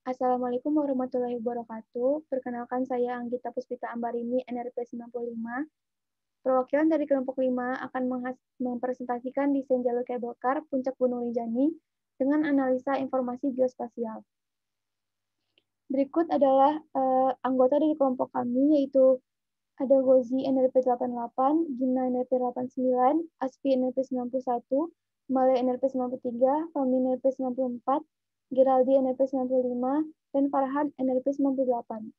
Assalamualaikum warahmatullahi wabarakatuh. Perkenalkan saya Anggita Puspita Ambarini, NRP 95. Perwakilan dari kelompok 5 akan mempresentasikan desain jalur kabel kar Puncak Gunung Rinjani dengan analisa informasi geospasial. Berikut adalah anggota dari kelompok kami, yaitu ada Gozi NRP 88, Gina NRP 89, Aspi NRP 91, Male NRP 93, Fami NRP 94, Geraldi NRP 95, dan Farhan NRP 98.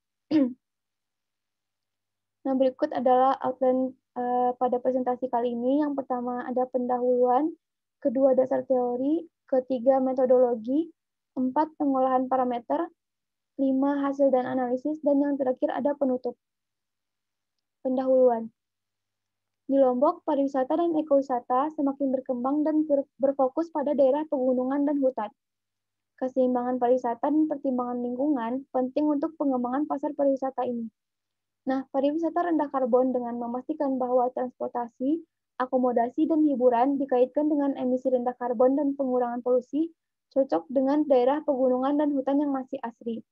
Nah, berikut adalah outline pada presentasi kali ini. Yang pertama ada pendahuluan, kedua dasar teori, ketiga metodologi, 4 pengolahan parameter, 5 hasil dan analisis, dan yang terakhir ada penutup. Pendahuluan. Di Lombok, pariwisata dan ekowisata semakin berkembang dan berfokus pada daerah pegunungan dan hutan. Keseimbangan pariwisata dan pertimbangan lingkungan penting untuk pengembangan pasar pariwisata ini. Nah, pariwisata rendah karbon dengan memastikan bahwa transportasi, akomodasi, dan hiburan dikaitkan dengan emisi rendah karbon dan pengurangan polusi, cocok dengan daerah pegunungan dan hutan yang masih asri.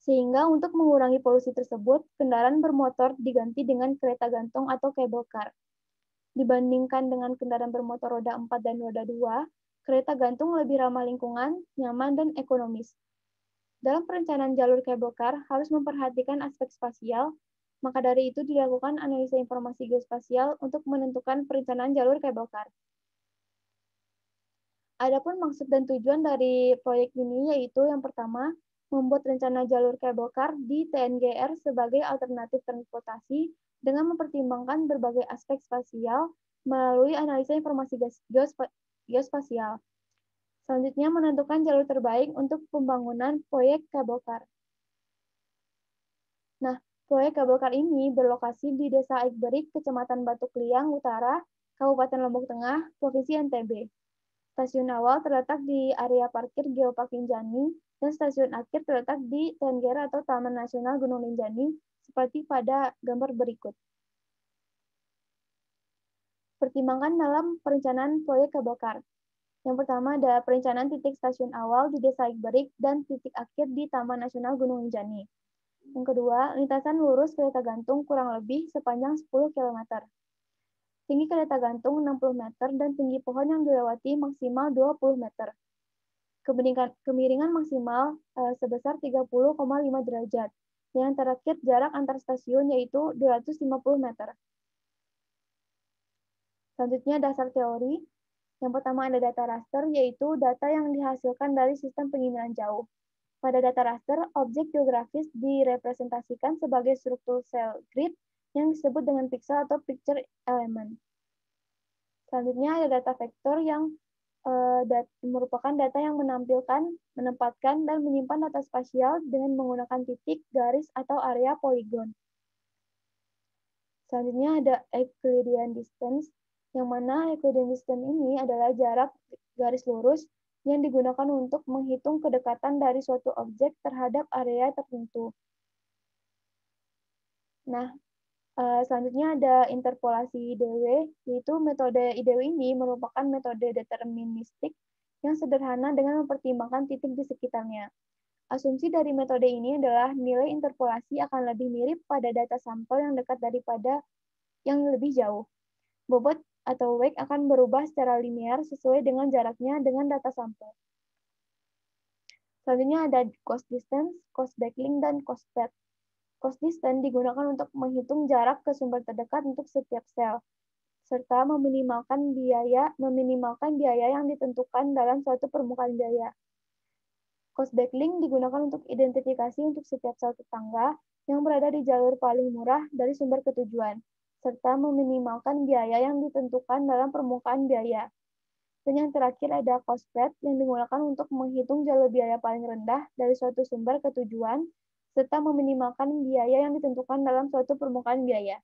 Sehingga untuk mengurangi polusi tersebut, kendaraan bermotor diganti dengan kereta gantung atau cable car. Dibandingkan dengan kendaraan bermotor roda 4 dan roda 2, kereta gantung lebih ramah lingkungan, nyaman, dan ekonomis. Dalam perencanaan jalur cable car harus memperhatikan aspek spasial, maka dari itu dilakukan analisa informasi geospasial untuk menentukan perencanaan jalur cable car. Adapun maksud dan tujuan dari proyek ini yaitu yang pertama, membuat rencana jalur cable car di TNGR sebagai alternatif transportasi dengan mempertimbangkan berbagai aspek spasial melalui analisa informasi geospasial. Selanjutnya, menentukan jalur terbaik untuk pembangunan proyek kabel car. Nah, proyek kabel car ini berlokasi di Desa Aikberik, Kecamatan Batu Kliang Utara, Kabupaten Lombok Tengah, Provinsi NTB. Stasiun awal terletak di area parkir Geopark Rinjani, dan stasiun akhir terletak di TNGR atau Taman Nasional Gunung Rinjani, seperti pada gambar berikut. Pertimbangan dalam perencanaan proyek kabel car. Yang pertama ada perencanaan titik stasiun awal di Desa Aikberik dan titik akhir di Taman Nasional Gunung Rinjani. Yang kedua, lintasan lurus kereta gantung kurang lebih sepanjang 10 km. Tinggi kereta gantung 60 meter dan tinggi pohon yang dilewati maksimal 20 meter. Kemiringan maksimal sebesar 30,5 derajat. Yang terakhir, jarak antar stasiun yaitu 250 meter. Selanjutnya, dasar teori. Yang pertama ada data raster, yaitu data yang dihasilkan dari sistem penginderaan jauh. Pada data raster, objek geografis direpresentasikan sebagai struktur sel grid yang disebut dengan pixel atau picture element. Selanjutnya ada data vektor yang merupakan data yang menampilkan, menempatkan, dan menyimpan data spasial dengan menggunakan titik, garis, atau area poligon. Selanjutnya ada Euclidean distance, yang mana Euclidean distance ini adalah jarak garis lurus yang digunakan untuk menghitung kedekatan dari suatu objek terhadap area tertentu. Nah, selanjutnya ada interpolasi IDW, yaitu metode IDW ini merupakan metode deterministik yang sederhana dengan mempertimbangkan titik di sekitarnya. Asumsi dari metode ini adalah nilai interpolasi akan lebih mirip pada data sampel yang dekat daripada yang lebih jauh. Bobot atau weight akan berubah secara linear sesuai dengan jaraknya dengan data sampel. Selanjutnya ada cost distance, cost backlink, dan cost path. Cost distance digunakan untuk menghitung jarak ke sumber terdekat untuk setiap sel, serta meminimalkan biaya yang ditentukan dalam suatu permukaan biaya. Cost backlink digunakan untuk identifikasi untuk setiap sel tetangga yang berada di jalur paling murah dari sumber ketujuan, serta meminimalkan biaya yang ditentukan dalam permukaan biaya. Dan yang terakhir ada cost path yang digunakan untuk menghitung jalur biaya paling rendah dari suatu sumber ketujuan, serta meminimalkan biaya yang ditentukan dalam suatu permukaan biaya.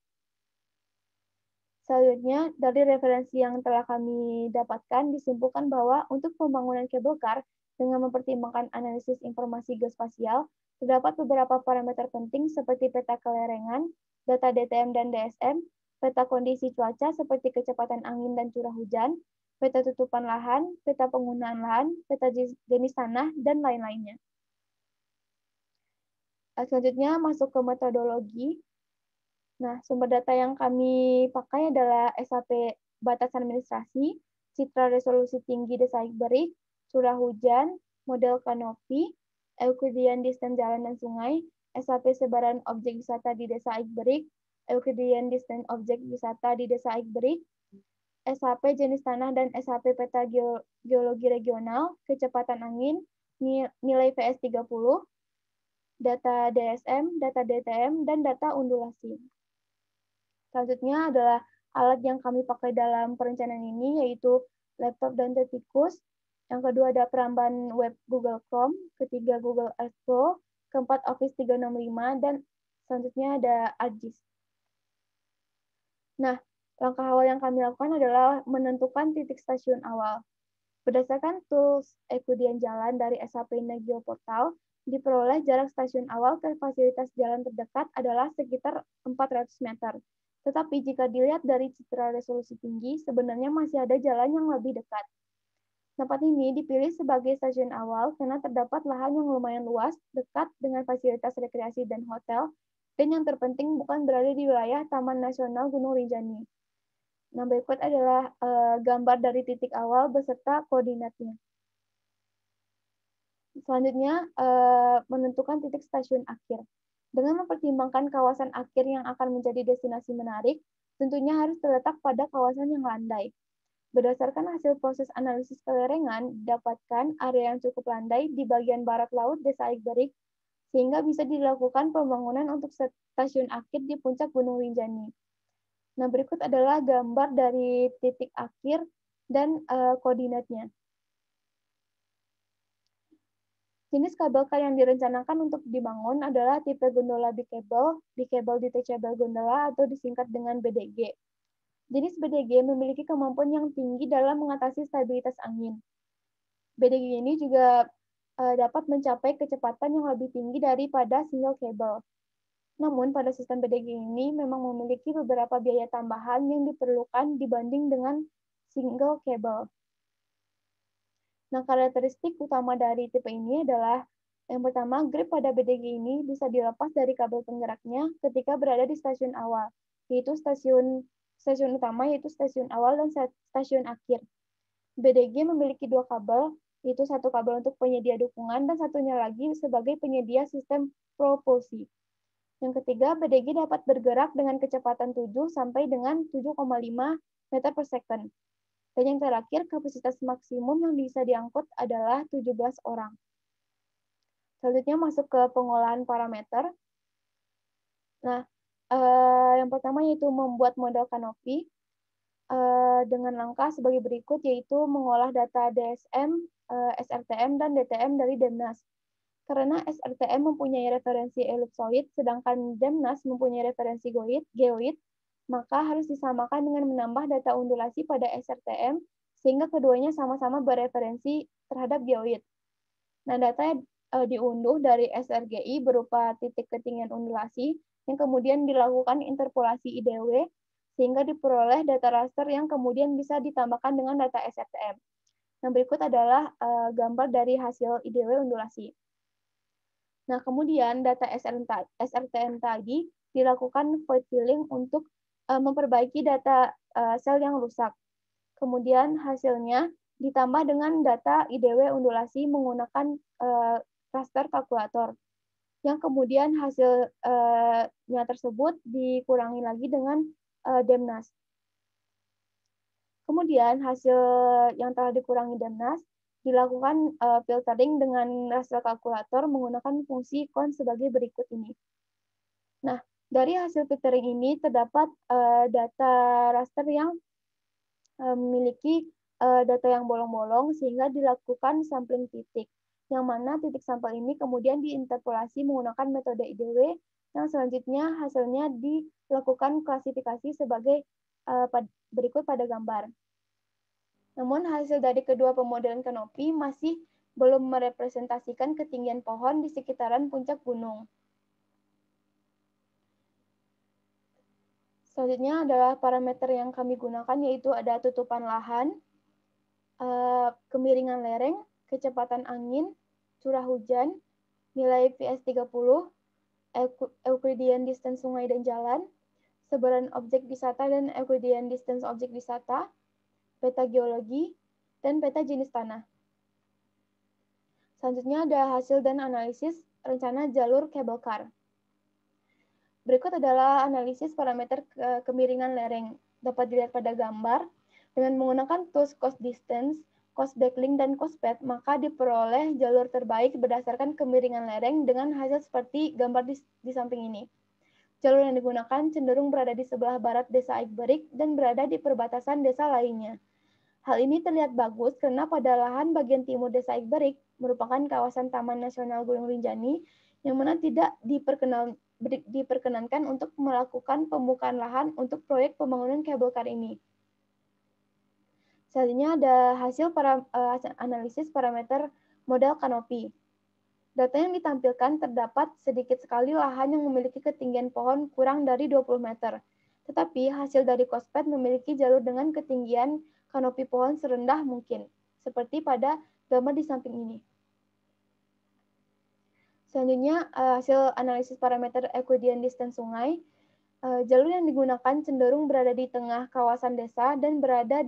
Selanjutnya, dari referensi yang telah kami dapatkan, disimpulkan bahwa untuk pembangunan kabel car dengan mempertimbangkan analisis informasi geospasial, terdapat beberapa parameter penting seperti peta kelerengan, data DTM dan DSM, peta kondisi cuaca seperti kecepatan angin dan curah hujan, peta tutupan lahan, peta penggunaan lahan, peta jenis tanah, dan lain-lainnya. Selanjutnya masuk ke metodologi. Nah, sumber data yang kami pakai adalah SAP batas administrasi, citra resolusi tinggi desa Berik, curah hujan, model kanopi, Euclidean distance jalan dan sungai, SAP sebaran objek wisata di desa Berik, Euclidean distance objek wisata di desa Berik, SAP jenis tanah dan SAP peta geologi regional, kecepatan angin, nilai VS 30, data DSM, data DTM, dan data undulasi. Selanjutnya adalah alat yang kami pakai dalam perencanaan ini, yaitu laptop dan Tetikus. Yang kedua ada peramban web Google Chrome, ketiga Google Earth Pro, keempat Office 365, dan selanjutnya ada ArcGIS. Nah, langkah awal yang kami lakukan adalah menentukan titik stasiun awal. Berdasarkan tools Euclidean jalan dari SAP Negio Portal, diperoleh jarak stasiun awal ke fasilitas jalan terdekat adalah sekitar 400 meter. Tetapi jika dilihat dari citra resolusi tinggi, sebenarnya masih ada jalan yang lebih dekat. Tempat ini dipilih sebagai stasiun awal karena terdapat lahan yang lumayan luas, dekat dengan fasilitas rekreasi dan hotel, dan yang terpenting bukan berada di wilayah Taman Nasional Gunung Rinjani. Nah, berikut adalah gambar dari titik awal beserta koordinatnya. Selanjutnya, menentukan titik stasiun akhir. Dengan mempertimbangkan kawasan akhir yang akan menjadi destinasi menarik, tentunya harus terletak pada kawasan yang landai. Berdasarkan hasil proses analisis kelerengan, didapatkan area yang cukup landai di bagian barat laut Desa Berik, sehingga bisa dilakukan pembangunan untuk stasiun akhir di puncak Gunung Rinjani. Nah, berikut adalah gambar dari titik akhir dan koordinatnya. Jenis kabel kar yang direncanakan untuk dibangun adalah tipe gondola bicable detachable gondola atau disingkat dengan BDG. Jenis BDG memiliki kemampuan yang tinggi dalam mengatasi stabilitas angin. BDG ini juga dapat mencapai kecepatan yang lebih tinggi daripada single cable. Namun, pada sistem BDG ini memang memiliki beberapa biaya tambahan yang diperlukan dibanding dengan single cable. Nah, karakteristik utama dari tipe ini adalah yang pertama, grip pada BDG ini bisa dilepas dari kabel penggeraknya ketika berada di stasiun awal, yaitu stasiun utama, yaitu stasiun awal dan stasiun akhir. BDG memiliki dua kabel, yaitu satu kabel untuk penyedia dukungan dan satunya lagi sebagai penyedia sistem propulsi. Yang ketiga, BDG dapat bergerak dengan kecepatan 7 sampai dengan 7,5 meter per second. Dan yang terakhir, kapasitas maksimum yang bisa diangkut adalah 17 orang. Selanjutnya masuk ke pengolahan parameter. Nah, yang pertama yaitu membuat model kanopi dengan langkah sebagai berikut, yaitu mengolah data DSM, SRTM, dan DTM dari Demnas. Karena SRTM mempunyai referensi elipsoid, sedangkan Demnas mempunyai referensi geoid, maka harus disamakan dengan menambah data undulasi pada SRTM, sehingga keduanya sama-sama bereferensi terhadap geoid. Nah, data diunduh dari SRGI berupa titik ketinggian undulasi, yang kemudian dilakukan interpolasi IDW, sehingga diperoleh data raster yang kemudian bisa ditambahkan dengan data SRTM. Nah, berikut adalah gambar dari hasil IDW undulasi. Nah, kemudian data SRTM tadi dilakukan void filling untuk memperbaiki data sel yang rusak. Kemudian hasilnya ditambah dengan data IDW undulasi menggunakan raster kalkulator. Yang kemudian hasilnya tersebut dikurangi lagi dengan Demnas. Kemudian hasil yang telah dikurangi Demnas dilakukan filtering dengan raster kalkulator menggunakan fungsi cons sebagai berikut ini. Nah, dari hasil filtering ini terdapat data raster yang memiliki data yang bolong-bolong sehingga dilakukan sampling titik, yang mana titik sampel ini kemudian diinterpolasi menggunakan metode IDW, yang selanjutnya hasilnya dilakukan klasifikasi sebagai berikut pada gambar. Namun hasil dari kedua pemodelan kanopi masih belum merepresentasikan ketinggian pohon di sekitaran puncak gunung. Selanjutnya adalah parameter yang kami gunakan, yaitu ada tutupan lahan, kemiringan lereng, kecepatan angin, curah hujan, nilai VS 30, Euclidean distance sungai dan jalan, sebaran objek wisata dan Euclidean distance objek wisata, peta geologi, dan peta jenis tanah. Selanjutnya ada hasil dan analisis rencana jalur cable car. Berikut adalah analisis parameter kemiringan lereng. Dapat dilihat pada gambar. Dengan menggunakan tools cost distance, cost backlink, dan cost path, maka diperoleh jalur terbaik berdasarkan kemiringan lereng dengan hasil seperti gambar di samping ini. Jalur yang digunakan cenderung berada di sebelah barat desa Aikberik dan berada di perbatasan desa lainnya. Hal ini terlihat bagus karena pada lahan bagian timur desa Aikberik merupakan kawasan Taman Nasional Gunung Rinjani yang mana tidak diperkenankan untuk melakukan pembukaan lahan untuk proyek pembangunan kabel kar ini. Selanjutnya ada hasil analisis parameter modal kanopi. Data yang ditampilkan terdapat sedikit sekali lahan yang memiliki ketinggian pohon kurang dari 20 meter. Tetapi hasil dari COSPET memiliki jalur dengan ketinggian kanopi pohon serendah mungkin, seperti pada gambar di samping ini. Selanjutnya, hasil analisis parameter Euclidean distance sungai. Jalur yang digunakan cenderung berada di tengah kawasan desa dan berada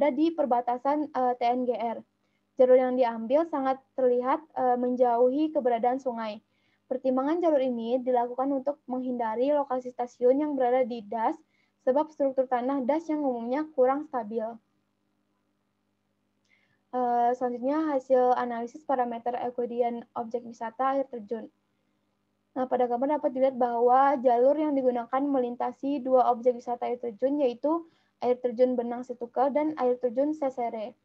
di perbatasan TNGR. Jalur yang diambil sangat terlihat menjauhi keberadaan sungai. Pertimbangan jalur ini dilakukan untuk menghindari lokasi stasiun yang berada di das, sebab struktur tanah das yang umumnya kurang stabil. Selanjutnya hasil analisis parameter Euclidean objek wisata air terjun. Nah, pada gambar dapat dilihat bahwa jalur yang digunakan melintasi dua objek wisata air terjun, yaitu air terjun Benang Setukel dan air terjun Sesere.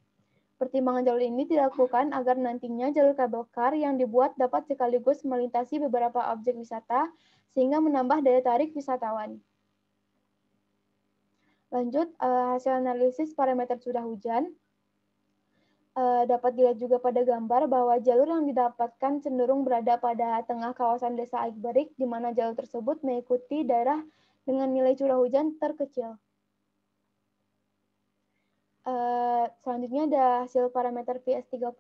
Pertimbangan jalur ini dilakukan agar nantinya jalur kabel kar yang dibuat dapat sekaligus melintasi beberapa objek wisata, sehingga menambah daya tarik wisatawan. Lanjut, hasil analisis parameter curah hujan. Dapat dilihat juga pada gambar bahwa jalur yang didapatkan cenderung berada pada tengah kawasan desa Aikberik, di mana jalur tersebut mengikuti daerah dengan nilai curah hujan terkecil. Selanjutnya ada hasil parameter VS30.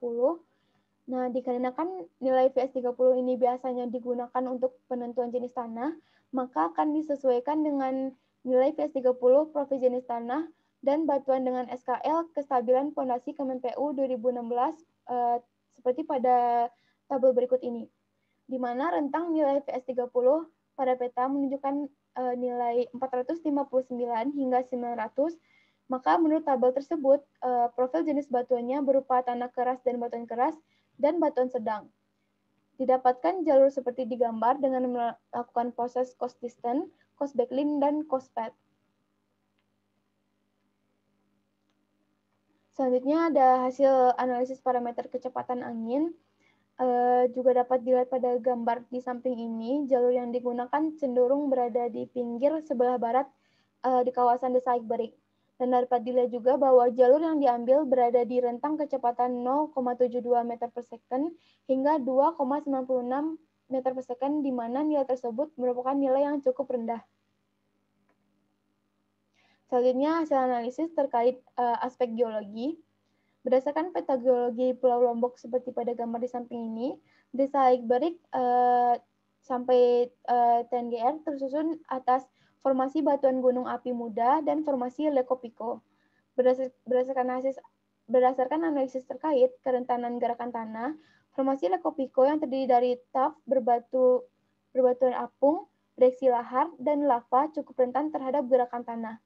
Nah, dikarenakan nilai VS30 ini biasanya digunakan untuk penentuan jenis tanah, maka akan disesuaikan dengan nilai VS30 profil jenis tanah dan batuan dengan SKL kestabilan fondasi Kemenpu 2016 seperti pada tabel berikut ini, di mana rentang nilai VS30 pada peta menunjukkan nilai 459 hingga 900, maka menurut tabel tersebut profil jenis batuannya berupa tanah keras dan batuan keras dan batuan sedang. Didapatkan jalur seperti digambar dengan melakukan proses cost distance, cost backlink, dan cost path. Selanjutnya ada hasil analisis parameter kecepatan angin. Juga dapat dilihat pada gambar di samping ini, jalur yang digunakan cenderung berada di pinggir sebelah barat di kawasan desa Aikberik. Dan dapat dilihat juga bahwa jalur yang diambil berada di rentang kecepatan 0,72 meter per second hingga 2,96 meter per second, di mana nilai tersebut merupakan nilai yang cukup rendah. Selanjutnya, hasil analisis terkait aspek geologi. Berdasarkan peta geologi Pulau Lombok seperti pada gambar di samping ini, desa Aikberik sampai TNGR tersusun atas formasi batuan gunung api muda dan formasi Lekopiko. Berdasarkan analisis terkait kerentanan gerakan tanah, formasi Lekopiko yang terdiri dari tuff, berbatuan apung, breksi lahar, dan lava cukup rentan terhadap gerakan tanah.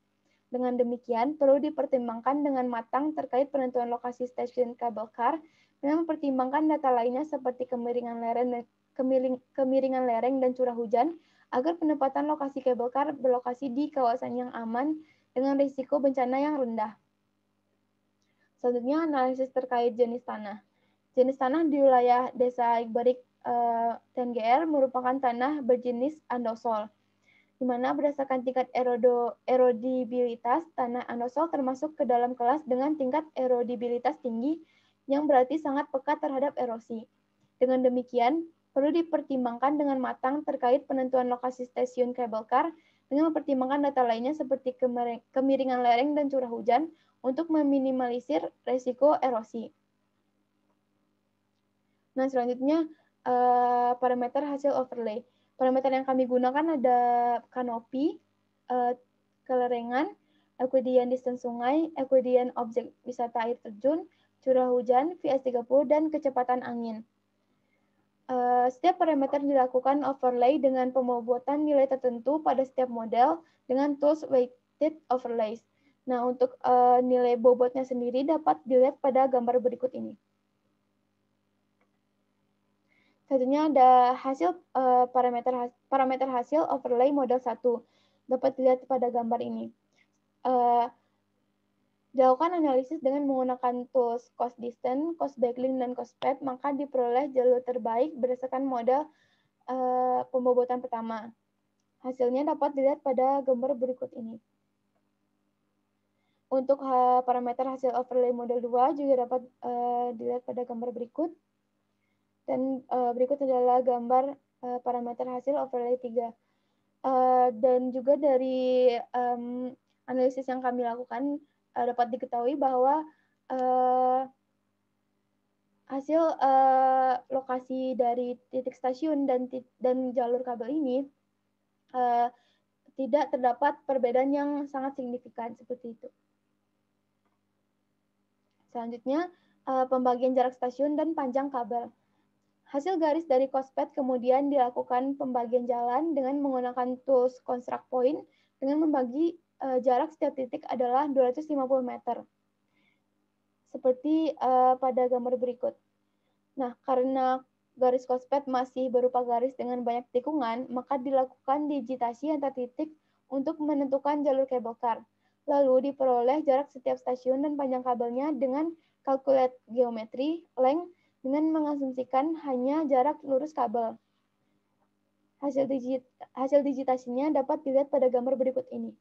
Dengan demikian, perlu dipertimbangkan dengan matang terkait penentuan lokasi stasiun kabel kar dengan mempertimbangkan data lainnya seperti kemiringan lereng dan curah hujan agar penempatan lokasi kabel kar berlokasi di kawasan yang aman dengan risiko bencana yang rendah. Selanjutnya, analisis terkait jenis tanah. Jenis tanah di wilayah desa Aikberik TNGR merupakan tanah berjenis andosol, di mana berdasarkan tingkat erodibilitas, tanah andosol termasuk ke dalam kelas dengan tingkat erodibilitas tinggi yang berarti sangat pekat terhadap erosi. Dengan demikian, perlu dipertimbangkan dengan matang terkait penentuan lokasi stasiun kabel kar dengan mempertimbangkan data lainnya seperti kemiringan lereng dan curah hujan untuk meminimalisir resiko erosi. Nah, selanjutnya parameter hasil overlay. Parameter yang kami gunakan ada kanopi, kelerengan, Euclidean distance sungai, Euclidean objek wisata air terjun, curah hujan, VS30, dan kecepatan angin. Setiap parameter dilakukan overlay dengan pembobotan nilai tertentu pada setiap model dengan tools weighted overlays. Nah, untuk nilai bobotnya sendiri dapat dilihat pada gambar berikut ini. Selanjutnya ada hasil parameter hasil overlay model 1. Dapat dilihat pada gambar ini. Dilakukan analisis dengan menggunakan tools cost distance, cost backlink, dan cost path, maka diperoleh jalur terbaik berdasarkan model pembobotan pertama. Hasilnya dapat dilihat pada gambar berikut ini. Untuk parameter hasil overlay model 2 juga dapat dilihat pada gambar berikut. Dan berikut adalah gambar parameter hasil overlay 3. Dan juga dari analisis yang kami lakukan, dapat diketahui bahwa hasil lokasi dari titik stasiun dan jalur kabel ini tidak terdapat perbedaan yang sangat signifikan seperti itu. Selanjutnya, pembagian jarak stasiun dan panjang kabel. Hasil garis dari COSPET kemudian dilakukan pembagian jalan dengan menggunakan tools construct point dengan membagi jarak setiap titik adalah 250 meter. Seperti pada gambar berikut. Nah, karena garis COSPET masih berupa garis dengan banyak tikungan, maka dilakukan digitasi antar titik untuk menentukan jalur kabel car. Lalu diperoleh jarak setiap stasiun dan panjang kabelnya dengan calculate geometry length dengan mengasumsikan hanya jarak lurus kabel. Hasil digitasinya dapat dilihat pada gambar berikut ini.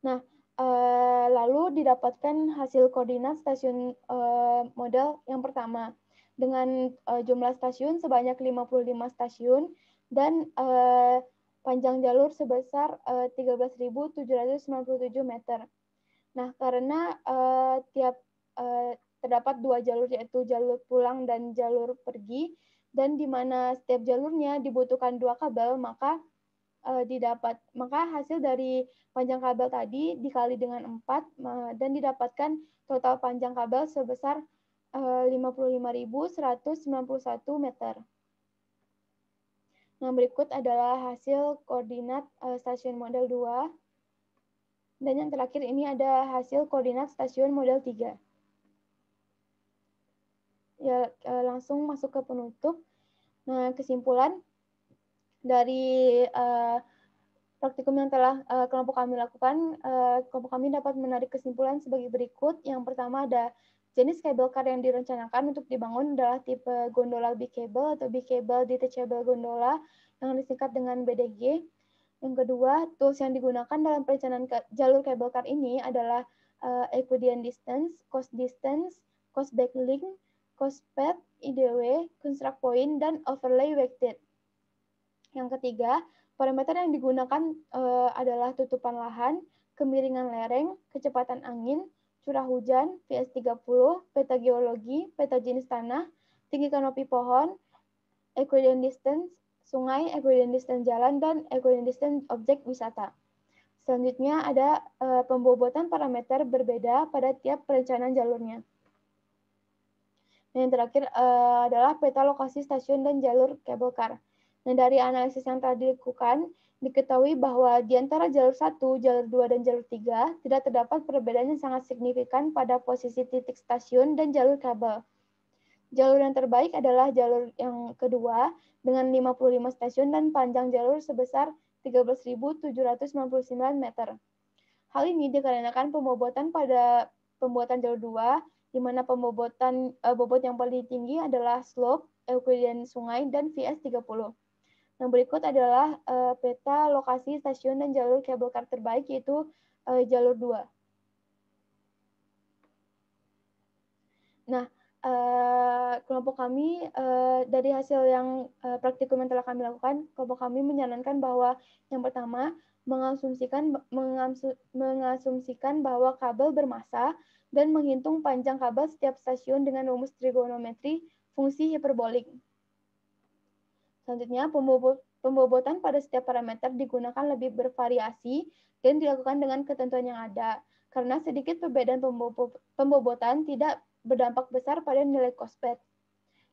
Nah, lalu didapatkan hasil koordinat stasiun model yang pertama dengan jumlah stasiun sebanyak 55 stasiun dan panjang jalur sebesar 13.797 meter. Nah, karena terdapat dua jalur, yaitu jalur pulang dan jalur pergi, dan di mana setiap jalurnya dibutuhkan dua kabel, maka hasil dari panjang kabel tadi dikali dengan 4 dan didapatkan total panjang kabel sebesar 55.191 meter. Nah, berikut adalah hasil koordinat stasiun model 2. Dan yang terakhir ini ada hasil koordinat stasiun model 3. Ya, langsung masuk ke penutup. Nah, kesimpulan dari praktikum yang telah kelompok kami lakukan, kelompok kami dapat menarik kesimpulan sebagai berikut. Yang pertama ada jenis kabel car yang direncanakan untuk dibangun adalah tipe gondola B-cable atau B-cable detachable gondola yang disingkat dengan BDG. Yang kedua, tools yang digunakan dalam perencanaan jalur kabel car ini adalah Euclidean distance, cost backlink, cost path, IDW, construct point, dan overlay weighted. Yang ketiga, parameter yang digunakan adalah tutupan lahan, kemiringan lereng, kecepatan angin, curah hujan, VS30, peta geologi, peta jenis tanah, tinggi kanopi pohon, Euclidean distance sungai, Euclidean distance jalan, dan Euclidean distance objek wisata. Selanjutnya ada pembobotan parameter berbeda pada tiap perencanaan jalurnya. Dan yang terakhir adalah peta lokasi stasiun dan jalur kabel car. Nah, dari analisis yang telah dilakukan, diketahui bahwa di antara jalur 1, jalur 2, dan jalur 3 tidak terdapat perbedaan yang sangat signifikan pada posisi titik stasiun dan jalur kabel. Jalur yang terbaik adalah jalur yang kedua dengan 55 stasiun dan panjang jalur sebesar 13.799 meter. Hal ini dikarenakan pembobotan pada pembuatan jalur 2, di mana pembobotan bobot yang paling tinggi adalah slope, Euclidean sungai, dan VS30. Nah, berikut adalah peta lokasi stasiun dan jalur kabel car terbaik, yaitu jalur 2. Nah, kelompok kami dari hasil yang praktikum yang telah kami lakukan, kelompok kami menyarankan bahwa yang pertama mengasumsikan bahwa kabel bermassa dan menghitung panjang kabel setiap stasiun dengan rumus trigonometri fungsi hiperbolik. Selanjutnya, pembobotan pada setiap parameter digunakan lebih bervariasi dan dilakukan dengan ketentuan yang ada, karena sedikit perbedaan pembobotan tidak berdampak besar pada nilai COSPET.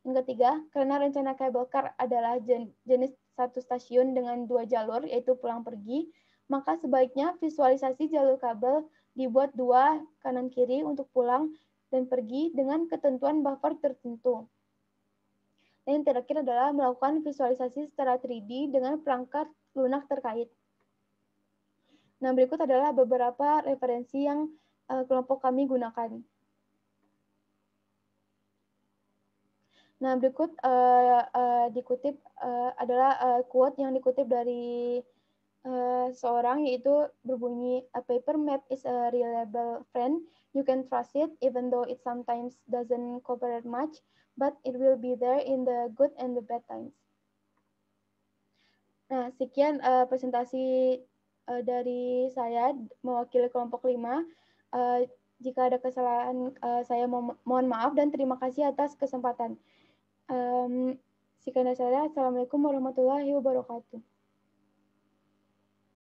Yang ketiga, karena rencana kabel car adalah jenis satu stasiun dengan 2 jalur, yaitu pulang pergi, maka sebaiknya visualisasi jalur kabel dibuat 2 kanan kiri untuk pulang dan pergi dengan ketentuan buffer tertentu. Dan yang terakhir adalah melakukan visualisasi secara 3D dengan perangkat lunak terkait. Nah, berikut adalah beberapa referensi yang kelompok kami gunakan. Nah, berikut dikutip adalah quote yang dikutip dari seorang, yaitu berbunyi, "A paper map is a reliable friend. You can trust it even though it sometimes doesn't cooperate much, but it will be there in the good and the bad times." Nah, sekian presentasi dari saya mewakili kelompok 5. Jika ada kesalahan, saya mohon maaf dan terima kasih atas kesempatan. Sekian dari saya. Assalamualaikum warahmatullahi wabarakatuh.